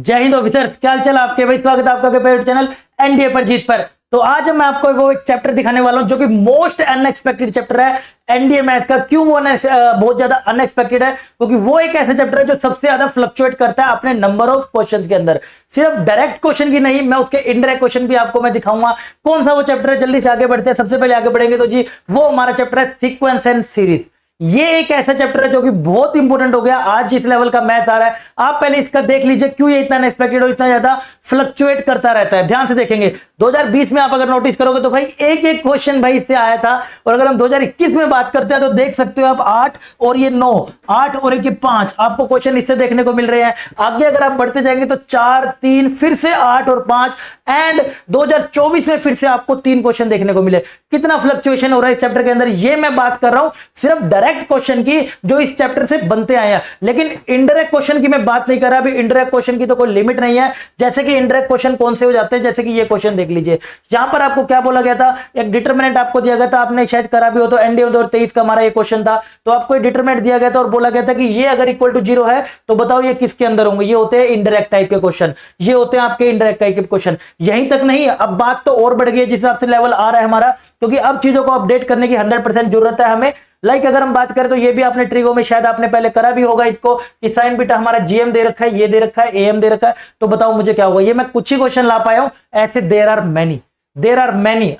जय हिंद ऑफिसर्स, क्या हाल चाल आपके भाई। स्वागत है आपका फेवरेट चैनल एनडीए पर जीत पर। तो आज मैं आपको वो एक चैप्टर दिखाने वाला हूं जो कि मोस्ट अनएक्सपेक्टेड चैप्टर है एनडीए मैथ्स का। क्यों वो बहुत ज्यादा अनएक्सपेक्टेड है? क्योंकि वो एक ऐसा चैप्टर है जो सबसे ज्यादा फ्लक्चुएट करता है अपने नंबर ऑफ क्वेश्चंस के अंदर। सिर्फ डायरेक्ट क्वेश्चन की नहीं, मैं उसके इनडायरेक्ट क्वेश्चन भी आपको मैं दिखाऊंगा। कौन सा वो चैप्टर है, जल्दी से आगे बढ़ते हैं। सबसे पहले आगे बढ़ेंगे तो जी वो हमारा चैप्टर है सीक्वेंस एंड सीरीज। ये एक ऐसा चैप्टर है जो कि बहुत इंपॉर्टेंट हो गया आज जिस लेवल का मैथ आ रहा है। आप पहले इसका देख लीजिए क्यों ये इतना अनएक्सपेक्टेड और इतना ज्यादा फ्लक्चुएट करता रहता है। ध्यान से देखेंगे 2020 में आप अगर नोटिस करोगे तो भाई एक एक क्वेश्चन भाई इससे आया था। और अगर हम 2021 में बात करते हैं तो देख सकते हो आप 8 और ये 9, 8 और ये 5 आपको क्वेश्चन इससे देखने को मिल रहे हैं। आगे अगर आप बढ़ते जाएंगे तो 4, 3 फिर से 8 और 5 एंड 2024 में फिर से आपको 3 क्वेश्चन देखने को मिले। कितना फ्लक्चुएशन हो रहा है इस चैप्टर के अंदर, ये मैं बात कर रहा हूं सिर्फ डायरेक्ट क्वेश्चन की जो इस चैप्टर से बनते आए हैं। लेकिन इनडायरेक्ट क्वेश्चन की मैं बात नहीं कर रहा। अभी इनडायरेक्ट क्वेश्चन की तो कोई लिमिट नहीं है। जैसे कि इनडायरेक्ट क्वेश्चन कौन से हो जाते हैं, जैसे कि ये क्वेश्चन देख लीजिए। यहां पर आपको क्या बोला गया था, एक डिटरमिनेंट आपको दिया गया था, आपने शायद करा भी हो तो एनडीए 2023 का हमारा ये क्वेश्चन था। तो आपको डिटरमिनेंट दिया गया था और बोला गया था कि ये अगर इक्वल टू 0 है तो बताओ ये किसके अंदर होंगे। ये होते हैं इनडायरेक्ट टाइप के क्वेश्चन, ये होते हैं आपके इनडायरेक्ट टाइप के क्वेश्चन। यहीं तक नहीं, अब बात तो और बढ़ गई है जिस हिसाब से लेवल आ रहा है हमारा, क्योंकि अब चीजों को अपडेट करने की 100% जरूरत है हमें। लाइक अगर हम बात करें तो ये भी आपने ट्रिगो में शायद आपने पहले करा भी होगा इसको कि साइन बीटा हमारा जीएम दे रखा है, ये दे रखा है, एएम दे रखा है। तो बताओ मुझे क्या होगा। ये मैं कुछ ही क्वेश्चन ला पाया हूं, ऐसे देयर आर मैनी।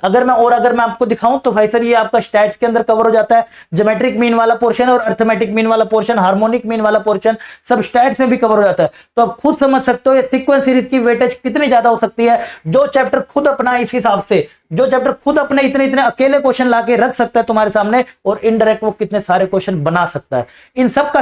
अगर मैं आपको दिखाऊं तो भाई सर ये आपका स्टैट्स के अंदर कवर हो जाता है। ज्योमेट्रिक मीन वाला पोर्शन और अर्थमेटिक मीन वाला पोर्शन, हार्मोनिक मीन वाला पोर्शन सब स्टैट्स में भी कवर हो जाता है। तो आप खुद समझ सकते हो ये सीक्वेंस सीरीज की वेटेज कितनी ज्यादा हो सकती है। जो चैप्टर खुद अपना इस हिसाब से, जो चैप्टर खुद अपने इतने अकेले क्वेश्चन लाके रख सकता है तुम्हारे सामने, और इनडायरेक्ट वो कितने सारे क्वेश्चन बना सकता है। इन सब का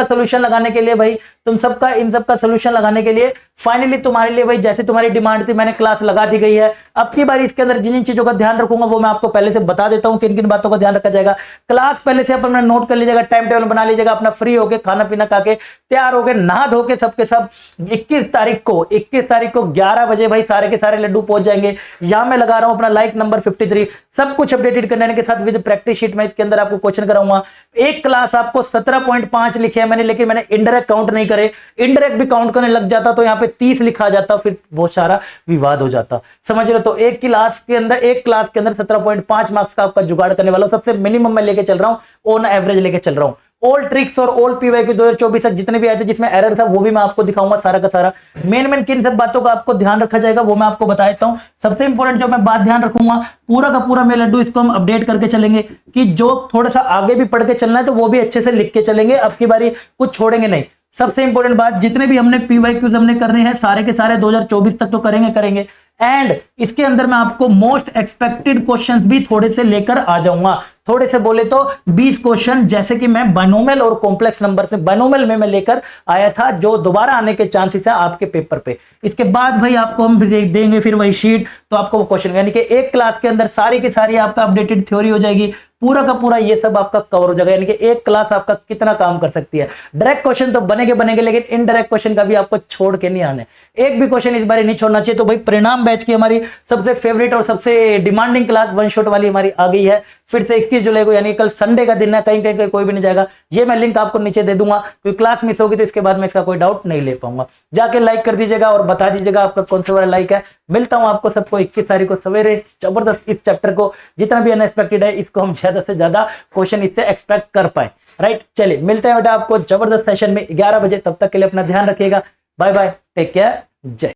सोल्यूशन लगाने के लिए भाई इन सब का सोल्यूशन लगाने के लिए फाइनली तुम्हारे लिए भाई जैसे तुम्हारी डिमांड थी मैंने क्लास लगा दी गई है। अब की बार इसके अंदर जिन चीजों का ध्यान रखूंगा वो मैं आपको पहले से बता देता हूं, किन किन बातों का ध्यान रखा जाएगा। क्लास पहले से अपना नोट कर लीजिएगा, टाइम टेबल बना लीजिएगा, अपना फ्री होके खाना पीना खा के तैयार होके नहा धो के सबके सब 21 तारीख को 11 बजे भाई सारे के सारे लड्डू पहुंच जाएंगे। यहां मैं लगा रहा हूं अपना लाइक नंबर 53, सब कुछ अपडेटेड करने के साथ विद प्रैक्टिस शीट में इसके अंदर आपको क्वेश्चन कराऊंगा। एक क्लास आपको 17.5 लिखे हैं मैंने, लेकिन मैंने इनडायरेक्ट काउंट नहीं करे। इनडायरेक्ट भी काउंट करने लग जाता तो यहां पे 30 लिखा जाता, फिर बहुत सारा विवाद हो जाता, समझ रहे हो। तो एक क्लास के अंदर 17.5 मार्क्स का आपका जुगाड़ करने वाला हूं। सबसे मिनिमम मैं लेके चल रहा हूं, ऑन एवरेज लेके चल रहा हूं। ऑल ट्रिक्स और ऑल पीवाई के 2024 तक जितने भी आए थे जिसमें एरर था वो भी मैं आपको दिखाऊंगा सारा का सारा। मेन किन सब बातों का आपको ध्यान रखा जाएगा वो मैं आपको बता देता हूं। सबसे इंपॉर्टेंट जो मैं बात ध्यान रखूंगा, पूरा का पूरा मैं लड्डू इसको हम अपडेट करके चलेंगे कि जो थोड़ा सा आगे भी पढ़ के चलना है तो वो भी अच्छे से लिख के चलेंगे। अब की बारी कुछ छोड़ेंगे नहीं। सबसे इंपॉर्टेंट बात, जितने भी हमने पीवाईक्यूज हमने करने हैं सारे के सारे 2024 तक तो करेंगे एंड इसके अंदर मैं आपको मोस्ट एक्सपेक्टेड क्वेश्चंस भी थोड़े से लेकर आ जाऊंगा। थोड़े से बोले तो 20 क्वेश्चन जैसे कि मैं बाइनोमियल और कॉम्प्लेक्स नंबर से बाइनोमियल में मैं लेकर आया था, जो दोबारा आने के चांसेस है आपके पेपर पे। इसके बाद भाई आपको हम देंगे फिर वही शीट, तो आपको वो क्वेश्चन यानी कि एक क्लास के अंदर सारी की सारी आपका अपडेटेड थ्योरी हो जाएगी, पूरा का पूरा ये सब आपका कवर हो जाएगा। यानी कि एक क्लास आपका कितना काम कर सकती है। डायरेक्ट क्वेश्चन तो बनेंगे लेकिन इनडायरेक्ट क्वेश्चन का भी आपको छोड़ के नहीं आने, एक भी क्वेश्चन इस बार नहीं छोड़ना चाहिए। तो भाई परिणाम बैच की हमारी सबसे फेवरेट और सबसे डिमांडिंग क्लास वन शॉट वाली हमारी आ गई है फिर से 21 जुलाई को, यानी कल संडे का दिन है। कहीं कोई भी नहीं जाएगा। ये मैं लिंक आपको नीचे दे दूंगा, क्योंकि क्लास मिस होगी तो इसके बाद मैं इसका कोई डाउट नहीं ले पाऊंगा। जाके लाइक कर दीजिएगा और बता दीजिएगा आपका कौन सा वाला लाइक है। मिलता हूं आपको सबको 21 तारीख को सवेरे। जबरदस्त इस चैप्टर को जितना भी अनएक्सपेक्टेड है इसको हम ज्यादा से ज्यादा क्वेश्चन इससे एक्सपेक्ट कर पाए। राइट, चलिए मिलते हैं बेटा आपको जबरदस्त सेशन में 11 बजे। तब तक के लिए अपना ध्यान रखिएगा। बाय बाय, टेक केयर, जय।